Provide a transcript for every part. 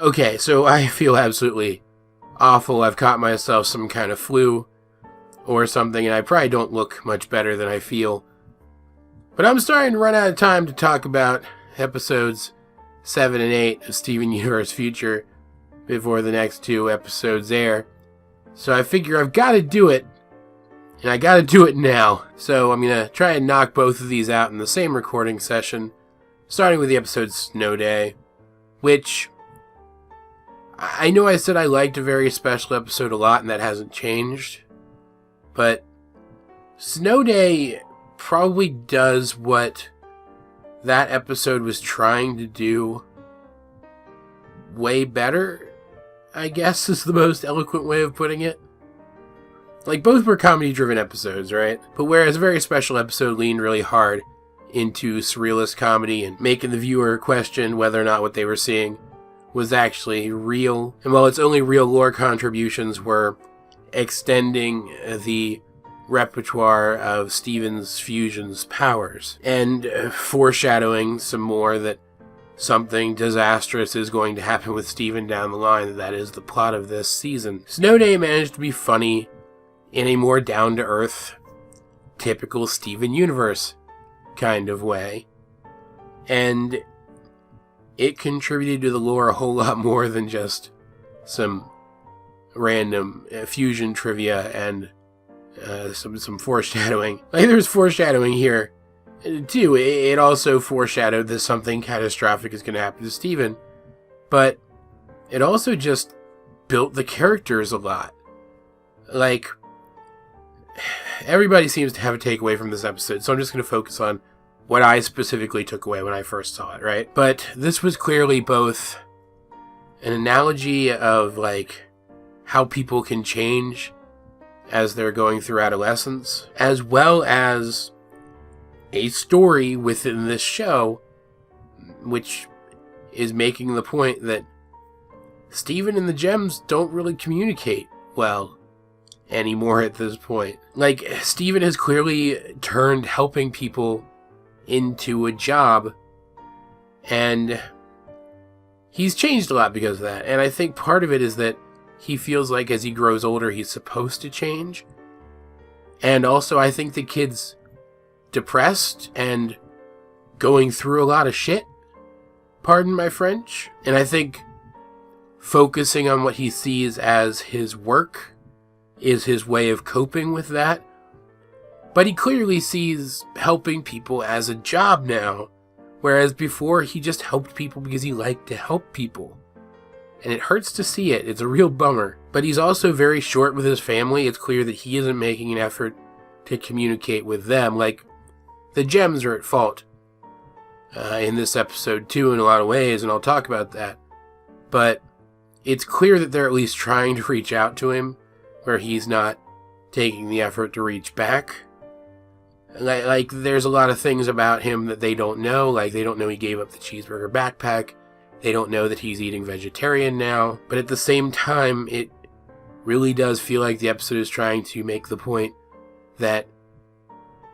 Okay, so I feel absolutely awful. I've caught myself some kind of flu or something, and I probably don't look much better than I feel. But I'm starting to run out of time to talk about episodes 7 and 8 of Steven Universe Future before the next 2 episodes air. So I figure I've got to do it, and I got to do it now. So I'm going to try and knock both of these out in the same recording session, starting with the episode Snow Day, which I know I said I liked a very special episode a lot, and that hasn't changed. But Snow Day probably does what that episode was trying to do way better, I guess is the most eloquent way of putting it. Like, both were comedy-driven episodes, right? But whereas a very special episode leaned really hard into surrealist comedy and making the viewer question whether or not what they were seeing was actually real. And while its only real lore contributions were extending the repertoire of Steven's fusion's powers and foreshadowing some more that something disastrous is going to happen with Steven down the line. That is the plot of this season. Snow Day managed to be funny in a more down-to-earth, typical Steven Universe kind of way. And it contributed to the lore a whole lot more than just some random fusion trivia and some foreshadowing. Like, there's foreshadowing here, too. It also foreshadowed that something catastrophic is going to happen to Steven. But it also just built the characters a lot. Like, everybody seems to have a takeaway from this episode, so I'm just going to focus on what I specifically took away when I first saw it, right? But this was clearly both an analogy of, like, how people can change as they're going through adolescence, as well as a story within this show, which is making the point that Steven and the Gems don't really communicate well anymore at this point. Like, Steven has clearly turned helping people into a job, and he's changed a lot because of that. And I think part of it is that he feels like as he grows older, he's supposed to change. And also, I think the kid's depressed and going through a lot of shit. Pardon my French. And I think focusing on what he sees as his work is his way of coping with that. But he clearly sees helping people as a job now, whereas before he just helped people because he liked to help people. And it hurts to see it. It's a real bummer. But he's also very short with his family. It's clear that he isn't making an effort to communicate with them. Like, the Gems are at fault in this episode too in a lot of ways, and I'll talk about that. But it's clear that they're at least trying to reach out to him, where he's not taking the effort to reach back. Like, there's a lot of things about him that they don't know. Like, they don't know he gave up the cheeseburger backpack. They don't know that he's eating vegetarian now. But at the same time, it really does feel like the episode is trying to make the point that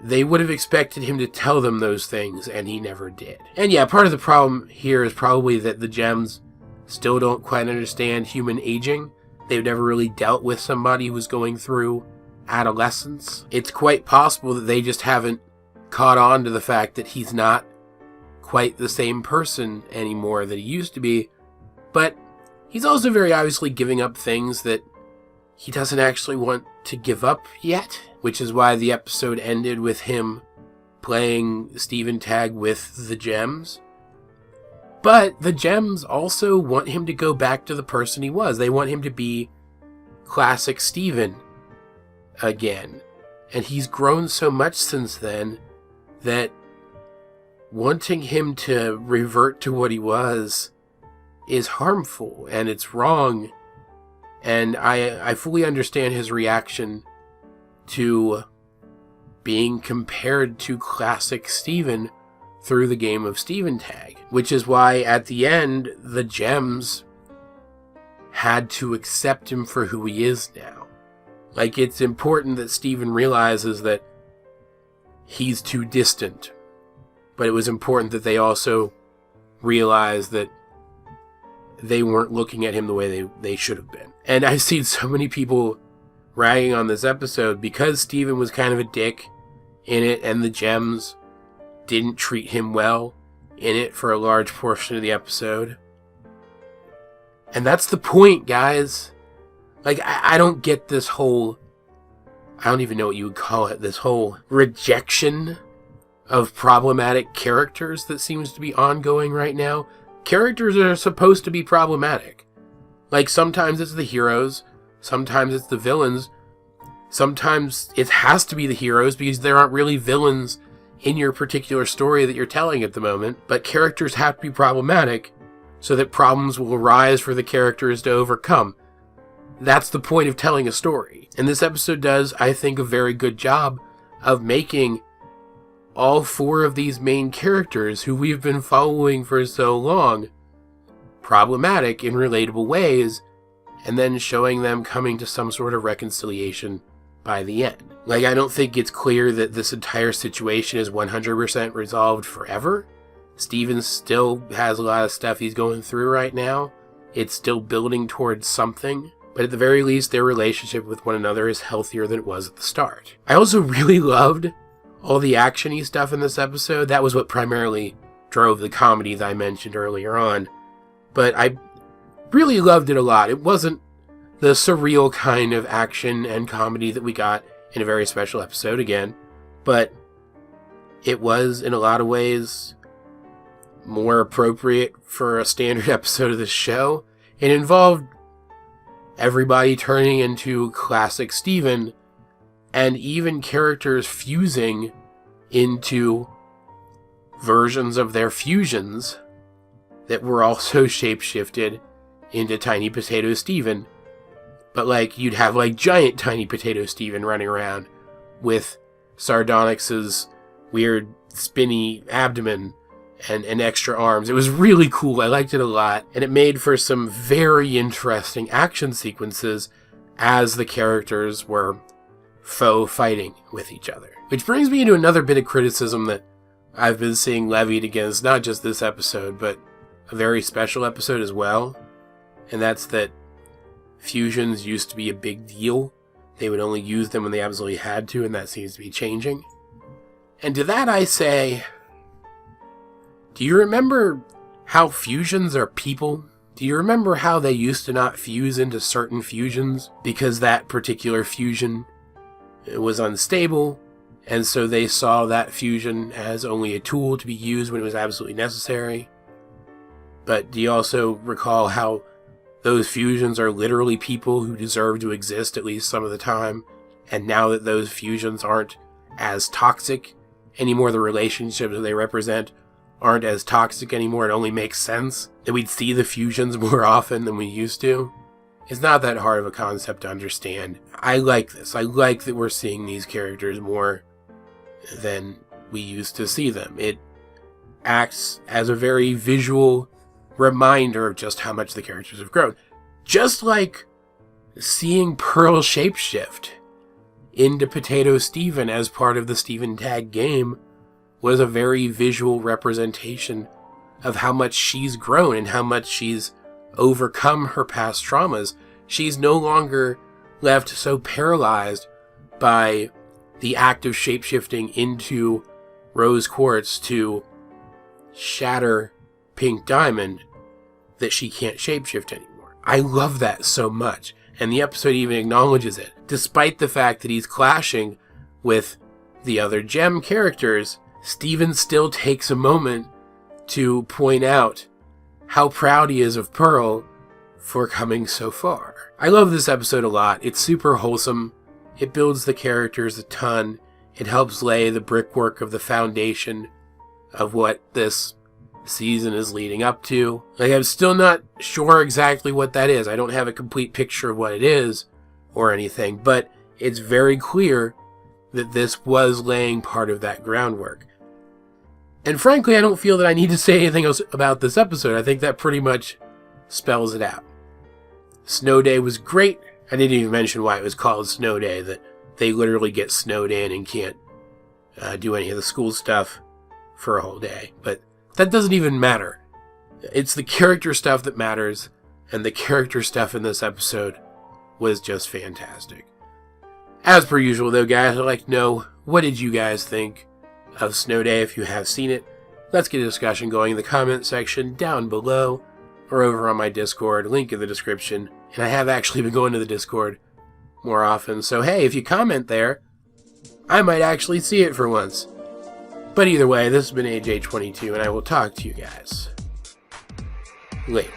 they would have expected him to tell them those things, and he never did. And yeah, part of the problem here is probably that the Gems still don't quite understand human aging. They've never really dealt with somebody who's going through adolescence. It's quite possible that they just haven't caught on to the fact that he's not quite the same person anymore that he used to be, but he's also very obviously giving up things that he doesn't actually want to give up yet, which is why the episode ended with him playing Steven tag with the Gems. But the Gems also want him to go back to the person he was. They want him to be classic Steven again. And he's grown so much since then that wanting him to revert to what he was is harmful, and it's wrong. And I fully understand his reaction to being compared to classic Steven through the game of Steven Tag, which is why at the end the Gems had to accept him for who he is now. Like, it's important that Steven realizes that he's too distant, but it was important that they also realize that they weren't looking at him the way they should have been. And I've seen so many people ragging on this episode because Steven was kind of a dick in it, and the gems didn't treat him well in it for a large portion of the episode. And that's the point, guys. Like, I don't get this whole, I don't even know what you would call it, this whole rejection of problematic characters that seems to be ongoing right now. Characters are supposed to be problematic. Like, sometimes it's the heroes, sometimes it's the villains, sometimes it has to be the heroes because there aren't really villains in your particular story that you're telling at the moment, but characters have to be problematic so that problems will arise for the characters to overcome. That's the point of telling a story. And this episode does, I think, a very good job of making all four of these main characters who we've been following for so long problematic in relatable ways, and then showing them coming to some sort of reconciliation by the end. Like, I don't think it's clear that this entire situation is 100% resolved forever. Steven still has a lot of stuff he's going through right now. It's still building towards something. But at the very least, their relationship with one another is healthier than it was at the start. I also really loved all the action-y stuff in this episode. That was what primarily drove the comedy that I mentioned earlier on. But I really loved it a lot. It wasn't the surreal kind of action and comedy that we got in a very special episode again, but it was, in a lot of ways, more appropriate for a standard episode of this show. It involved everybody turning into classic Steven, and even characters fusing into versions of their fusions that were also shapeshifted into Tiny Potato Steven. But, like, you'd have, like, giant Tiny Potato Steven running around with Sardonyx's weird spinny abdomen and extra arms. It was really cool. I liked it a lot. And it made for some very interesting action sequences as the characters were faux fighting with each other. Which brings me into another bit of criticism that I've been seeing levied against not just this episode, but a very special episode as well. And that's that fusions used to be a big deal. They would only use them when they absolutely had to, and that seems to be changing. And to that I say, do you remember how fusions are people? Do you remember how they used to not fuse into certain fusions because that particular fusion was unstable, and so they saw that fusion as only a tool to be used when it was absolutely necessary? But do you also recall how those fusions are literally people who deserve to exist at least some of the time, and now that those fusions aren't as toxic anymore, the relationships that they represent aren't as toxic anymore, it only makes sense that we'd see the fusions more often than we used to? It's not that hard of a concept to understand. I like this. I like that we're seeing these characters more than we used to see them. It acts as a very visual reminder of just how much the characters have grown. Just like seeing Pearl shapeshift into Potato Steven as part of the Steven Tag game was a very visual representation of how much she's grown and how much she's overcome her past traumas. She's no longer left so paralyzed by the act of shapeshifting into Rose Quartz to shatter Pink Diamond that she can't shapeshift anymore. I love that so much, and the episode even acknowledges it. Despite the fact that he's clashing with the other gem characters, Steven still takes a moment to point out how proud he is of Pearl for coming so far. I love this episode a lot. It's super wholesome. It builds the characters a ton. It helps lay the brickwork of the foundation of what this season is leading up to. Like, I'm still not sure exactly what that is. I don't have a complete picture of what it is or anything, but it's very clear that this was laying part of that groundwork. And frankly, I don't feel that I need to say anything else about this episode. I think that pretty much spells it out. Snow Day was great. I didn't even mention why it was called Snow Day, that they literally get snowed in and can't do any of the school stuff for a whole day. But that doesn't even matter. It's the character stuff that matters. and the character stuff in this episode was just fantastic. As per usual though, guys, I'd like to know, what did you guys think of Snow Day if you have seen it? Let's get a discussion going in the comment section down below or over on my Discord, link in the description. And I have actually been going to the Discord more often, so hey, if you comment there, I might actually see it for once. But either way, this has been AJ22, and I will talk to you guys later.